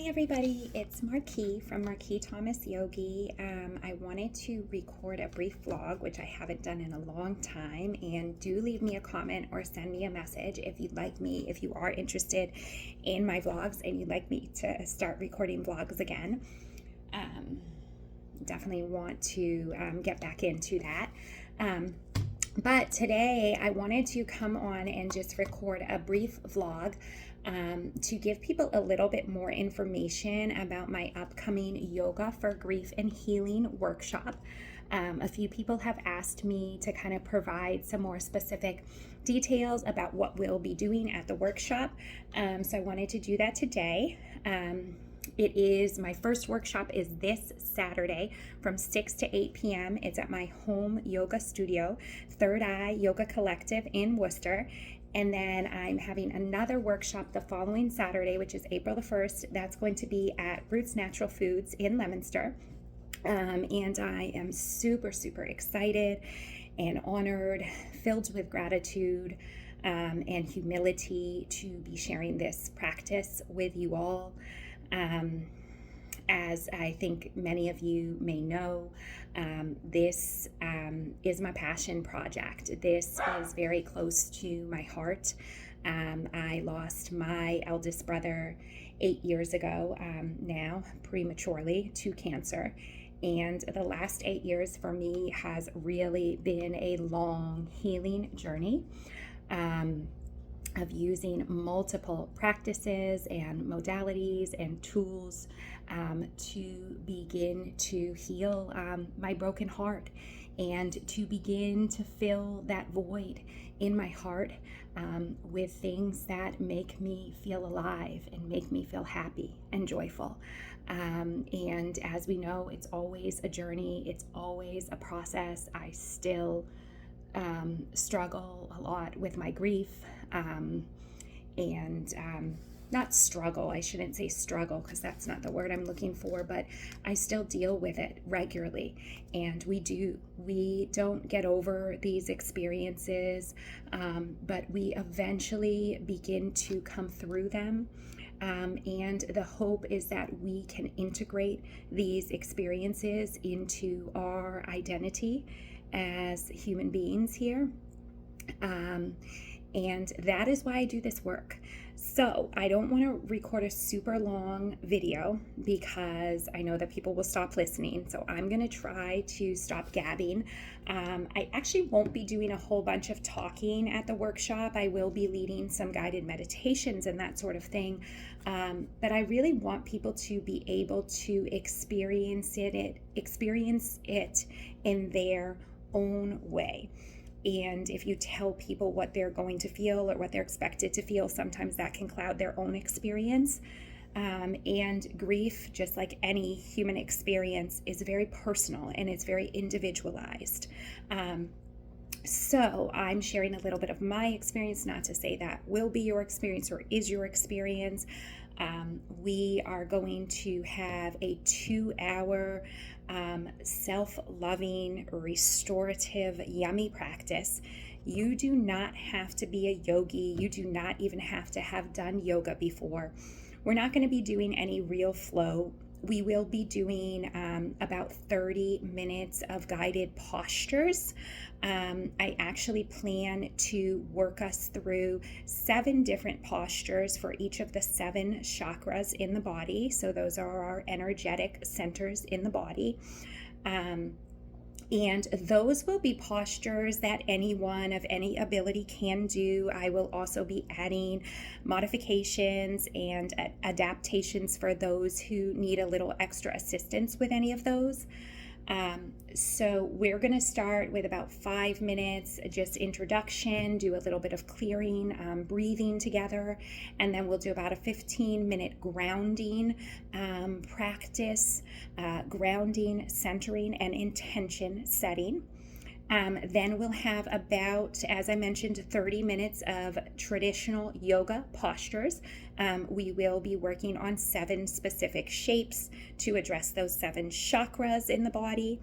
Hi everybody, it's Markee from Markee Thomas Yogi. I wanted to record a brief vlog, which I haven't done in a long time, and do leave me a comment or send me a message if you'd like me, if you are interested in my vlogs and you'd like me to start recording vlogs again. Definitely want to get back into that. But today I wanted to come on and just record a brief vlog to give people a little bit more information about my upcoming Yoga for Grief and Healing workshop. A few people have asked me to kind of provide some more specific details about what we'll be doing at the workshop. So I wanted to do that today. My first workshop is this Saturday from 6 to 8 p.m. It's at my home yoga studio, Third Eye Yoga Collective in Worcester. And then I'm having another workshop the following Saturday, which is April the 1st. That's going to be at Roots Natural Foods in Leominster. And I am super, super excited and honored, filled with gratitude and humility to be sharing this practice with you all. As I think many of you may know, this is my passion project. This is very close to my heart. I lost my eldest brother 8 years ago now, prematurely, to cancer. And the last 8 years for me has really been a long healing journey. Of using multiple practices and modalities and tools to begin to heal my broken heart and to begin to fill that void in my heart with things that make me feel alive and make me feel happy and joyful. And as we know, it's always a journey. It's always a process. I still struggle a lot with my grief, not struggle, I shouldn't say struggle because that's not the word I'm looking for, but I still deal with it regularly. And we don't get over these experiences, but we eventually begin to come through them. And the hope is that we can integrate these experiences into our identity as human beings here. And that is why I do this work. So I don't want to record a super long video because I know that people will stop listening. So I'm going to try to stop gabbing. I actually won't be doing a whole bunch of talking at the workshop. I will be leading some guided meditations and that sort of thing. But I really want people to be able to experience it in their own way. And if you tell people what they're going to feel or what they're expected to feel, sometimes that can cloud their own experience. And grief, just like any human experience, is very personal and it's very individualized. So I'm sharing a little bit of my experience, not to say that will be your experience or is your experience. We are going to have a 2-hour self-loving, restorative, yummy practice. You do not have to be a yogi. You do not even have to have done yoga before. We're not going to be doing any real flow. We will be doing about 30 minutes of guided postures. I actually plan to work us through 7 different postures for each of the 7 chakras in the body. So those are our energetic centers in the body. And those will be postures that anyone of any ability can do. I will also be adding modifications and adaptations for those who need a little extra assistance with any of those. So we're going to start with about 5 minutes, just introduction, do a little bit of clearing, breathing together, and then we'll do about a 15-minute grounding practice, grounding, centering, and intention setting. Then we'll have about, as I mentioned, 30 minutes of traditional yoga postures. We will be working on 7 specific shapes to address those 7 chakras in the body.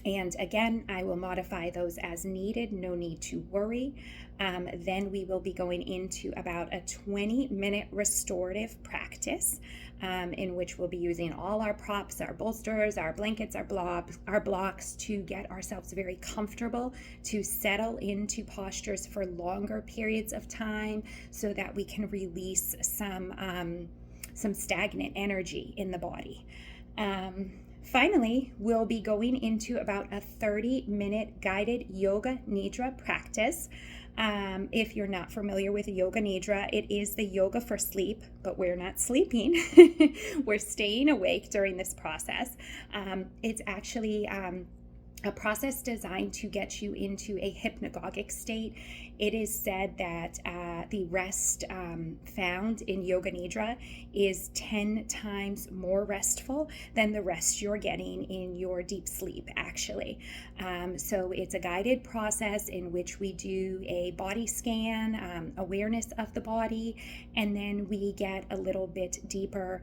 And again, I will modify those as needed, no need to worry. Then we will be going into about a 20-minute restorative practice in which we'll be using all our props, our bolsters, our blankets, our blocks to get ourselves very comfortable, to settle into postures for longer periods of time so that we can release some stagnant energy in the body. Finally, we'll be going into about a 30-minute guided yoga nidra practice. If you're not familiar with yoga nidra, it is the yoga for sleep, but we're not sleeping. We're staying awake during this process. It's actually a process designed to get you into a hypnagogic state. It is said that the rest found in Yoga Nidra is 10 times more restful than the rest you're getting in your deep sleep, actually. So it's a guided process in which we do a body scan, awareness of the body, and then we get a little bit deeper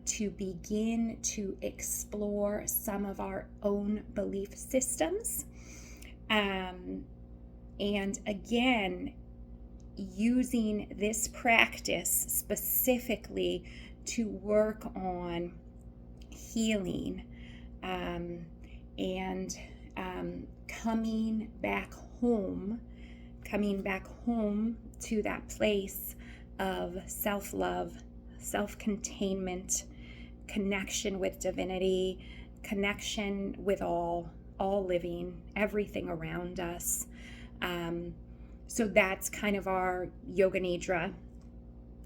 to begin to explore some of our own belief systems. And again, using this practice specifically to work on healing and coming back home to that place of self-love, self-containment, connection with divinity, connection with all living, everything around us. So that's kind of our Yoga Nidra.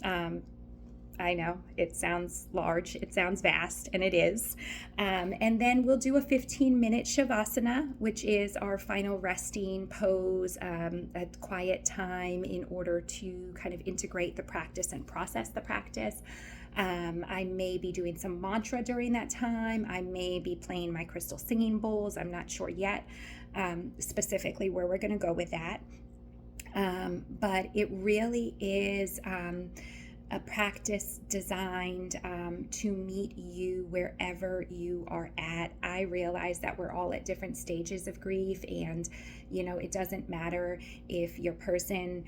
I know it sounds large, it sounds vast, and it is. And then we'll do a 15-minute Shavasana, which is our final resting pose, a quiet time in order to kind of integrate the practice and process the practice. I may be doing some mantra during that time. I may be playing my crystal singing bowls. I'm not sure yet specifically where we're going to go with that. But it really is a practice designed to meet you wherever you are at. I realize that we're all at different stages of grief, and it doesn't matter if your person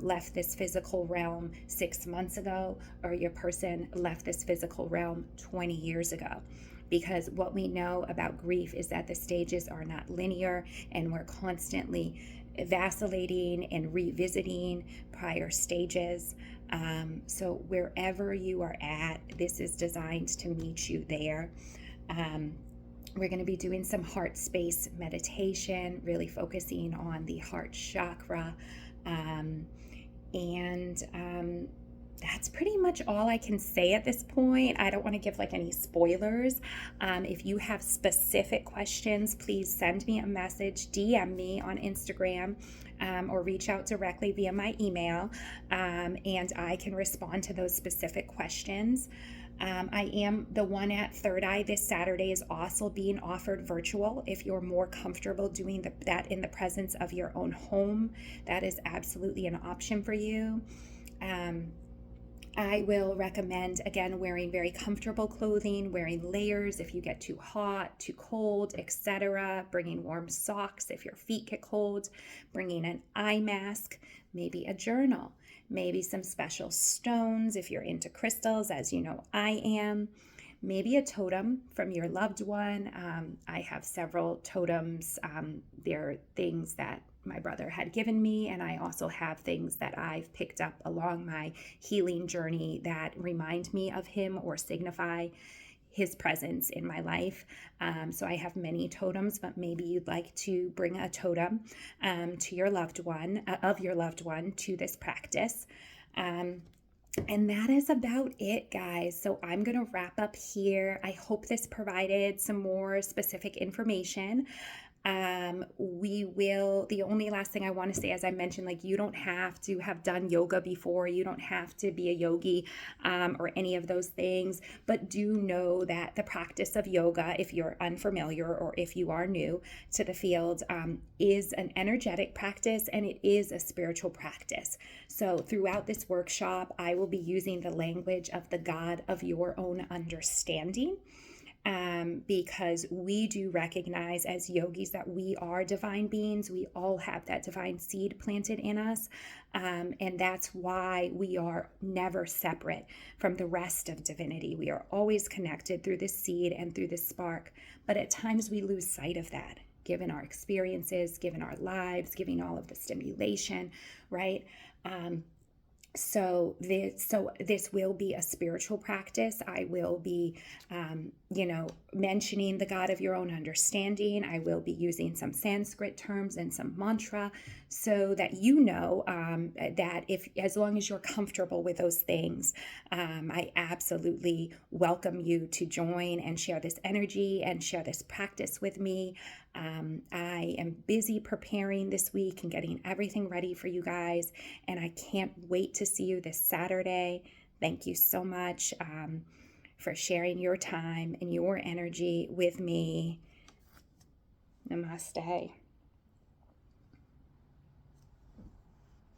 left this physical realm 6 months ago or your person left this physical realm 20 years ago. Because what we know about grief is that the stages are not linear, and we're constantly vacillating and revisiting prior stages. So wherever you are at, this is designed to meet you there. We're going to be doing some heart space meditation, really focusing on the heart chakra. That's pretty much all I can say at this point. I don't want to give any spoilers. If you have specific questions, please send me a message, DM me on Instagram, or reach out directly via my email, and I can respond to those specific questions. I am the one at Third Eye this Saturday is also being offered virtual. If you're more comfortable doing that in the presence of your own home, that is absolutely an option for you. I will recommend, again, wearing very comfortable clothing, wearing layers if you get too hot, too cold, etc. Bringing warm socks if your feet get cold, bringing an eye mask, maybe a journal, maybe some special stones if you're into crystals, as you know I am. Maybe a totem from your loved one. I have several totems. They're things that my brother had given me, and I also have things that I've picked up along my healing journey that remind me of him or signify his presence in my life. So I have many totems, but maybe you'd like to bring a totem to your loved one, to this practice. And that is about it, guys. So I'm going to wrap up here. I hope this provided some more specific information. The only last thing I want to say, as I mentioned, you don't have to have done yoga before, you don't have to be a yogi, or any of those things, but do know that the practice of yoga, if you're unfamiliar or if you are new to the field, is an energetic practice, and it is a spiritual practice. So throughout this workshop, I will be using the language of the God of your own understanding. because we do recognize as yogis that we are divine beings. We all have that divine seed planted in us. And that's why we are never separate from the rest of divinity. We are always connected through the seed and through the spark. But at times we lose sight of that, given our experiences, given our lives, given all of the stimulation, right? So this will be a spiritual practice. I will be, mentioning the God of your own understanding. I will be using some Sanskrit terms and some mantra, so that that as long as you're comfortable with those things, I absolutely welcome you to join and share this energy and share this practice with me. I am busy preparing this week and getting everything ready for you guys, and I can't wait to see you this Saturday. Thank you so much for sharing your time and your energy with me. Namaste.